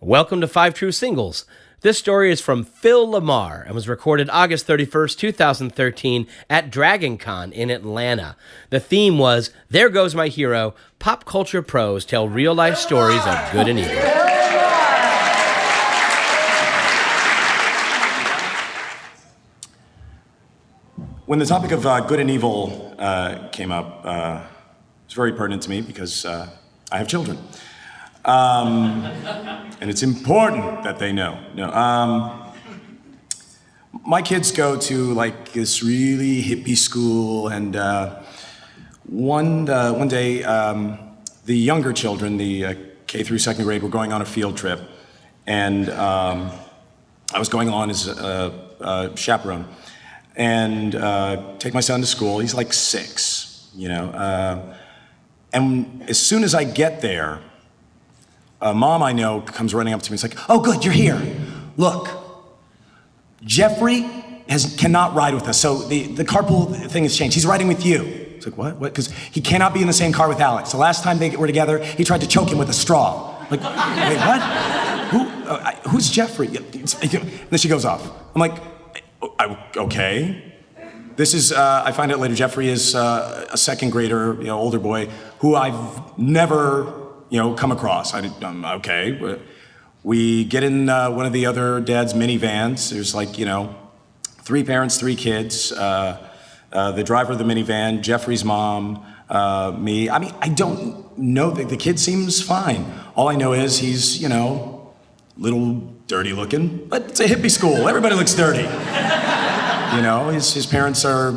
Welcome to 5 True Singles. This story is from Phil Lamarr and was recorded August 31st, 2013 at DragonCon in Atlanta. The theme was, There Goes My Hero, pop culture pros tell real-life stories of good and evil. When the topic of good and evil came up, it's very pertinent to me because I have children. And it's important that they know. My kids go to like this really hippie school, and one day the younger children, the K through second grade, were going on a field trip, and I was going on as a chaperone, and take my son to school. He's like 6, and as soon as I get there, a mom I know comes running up to me. It's like, "Oh, good, you're here. Look, Jeffrey cannot ride with us. So the carpool thing has changed. He's riding with you." It's like, what? Because he cannot be in the same car with Alex. The last time they were together, he tried to choke him with a straw. Like, wait, what? Who's Jeffrey? And then she goes off. I'm like, okay. This is, I find out later, Jeffrey is a second grader, older boy, who I've never come across. Okay. We get in one of the other dad's minivans. There's like, 3 parents, 3 kids. The driver of the minivan, Jeffrey's mom, me. I mean, I don't know. The kid seems fine. All I know is he's, little dirty looking, but it's a hippie school. Everybody looks dirty. His parents are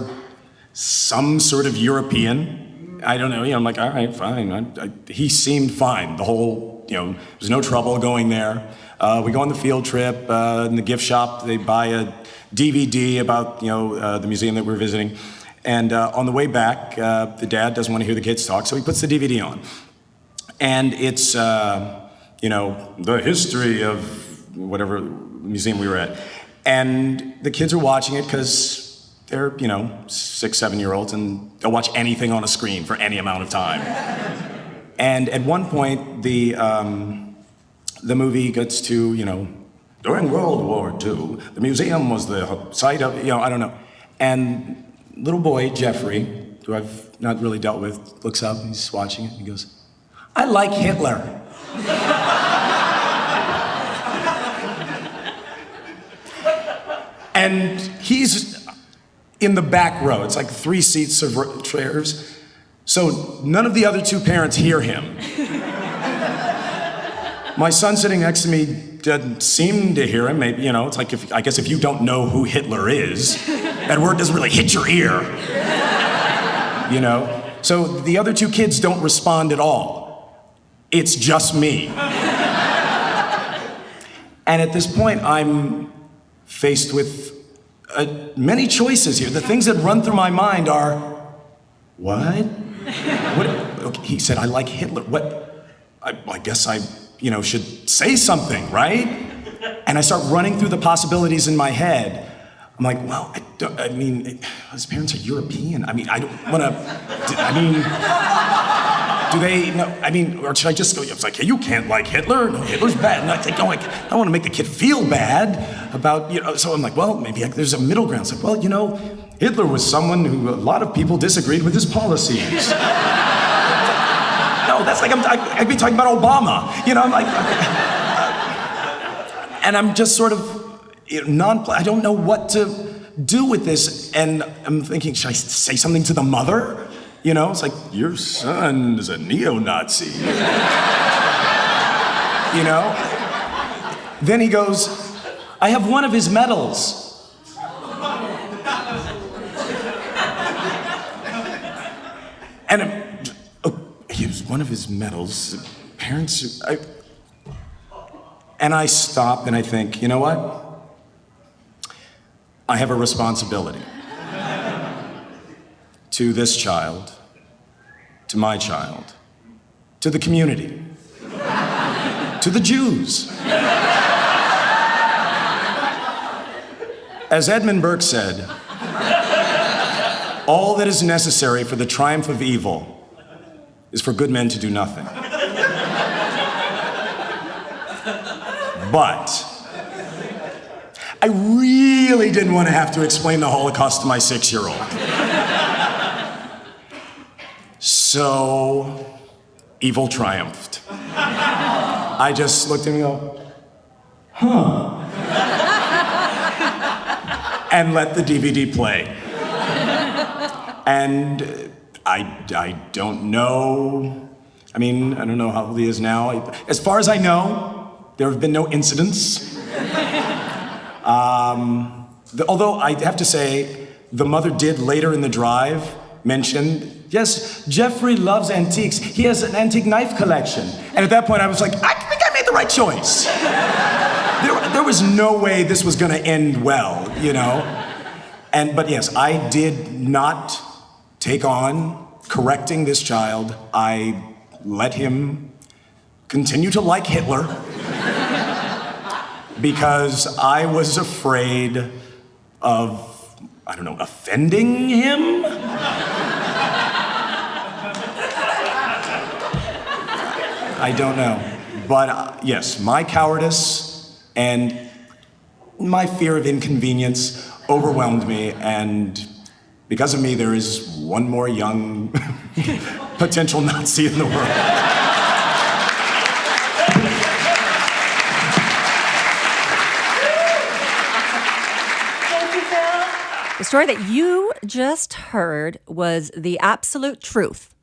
some sort of European. I don't know, I'm like, all right, fine. He seemed fine. The whole, there's no trouble going there. We go on the field trip, in the gift shop, they buy a DVD about, the museum that we're visiting. And on the way back, the dad doesn't want to hear the kids talk, so he puts the DVD on. And it's, the history of whatever museum we were at. And the kids are watching it because they're, 6, 7-year-olds, and they'll watch anything on a screen for any amount of time. And at one point, the movie gets to, during World War II, the museum was the site of, I don't know. And little boy, Jeffrey, who I've not really dealt with, looks up, he's watching it, and he goes, "I like Hitler." And he's in the back row. It's like 3 seats of chairs. So none of the other 2 parents hear him. My son sitting next to me doesn't seem to hear him. Maybe, it's like, I guess if you don't know who Hitler is, that word doesn't really hit your ear. So the other 2 kids don't respond at all. It's just me. And at this point, I'm faced with many choices here. The things that run through my mind are, what? Okay, he said, "I like Hitler." What? I guess I, should say something, right? And I start running through the possibilities in my head. I'm like, well, his parents are European. I don't want to, do they know? Or should I just go? It's like, hey, you can't like Hitler. No, Hitler's bad. And I think, no, I want to make the kid feel bad about, So I'm like, well, maybe there's a middle ground. It's like, well, Hitler was someone who a lot of people disagreed with his policies. No, that's like I'd be talking about Obama. I'm like, and I'm just sort of I don't know what to do with this, and I'm thinking, should I say something to the mother? It's like, your son is a neo-Nazi. Then he goes, "I have one of his medals." And he was one of his medals. Parents, and I stop and I think, you know what? I have a responsibility to this child, to my child, to the community, to the Jews. As Edmund Burke said, all that is necessary for the triumph of evil is for good men to do nothing. But I really didn't want to have to explain the Holocaust to my 6-year-old. So, evil triumphed. I just looked at him and go, huh. And let the DVD play. And I don't know. I mean, I don't know how old he is now. As far as I know, there have been no incidents. Although I have to say, the mother did later in the drive mention, yes, Jeffrey loves antiques. He has an antique knife collection. And at that point I was like, I think I made the right choice. There was no way this was gonna end well, you know? But yes, I did not take on correcting this child. I let him continue to like Hitler because I was afraid of, I don't know, offending him? I don't know. But yes, my cowardice and my fear of inconvenience overwhelmed me, and because of me, there is one more young potential Nazi in the world. The story that you just heard was the absolute truth.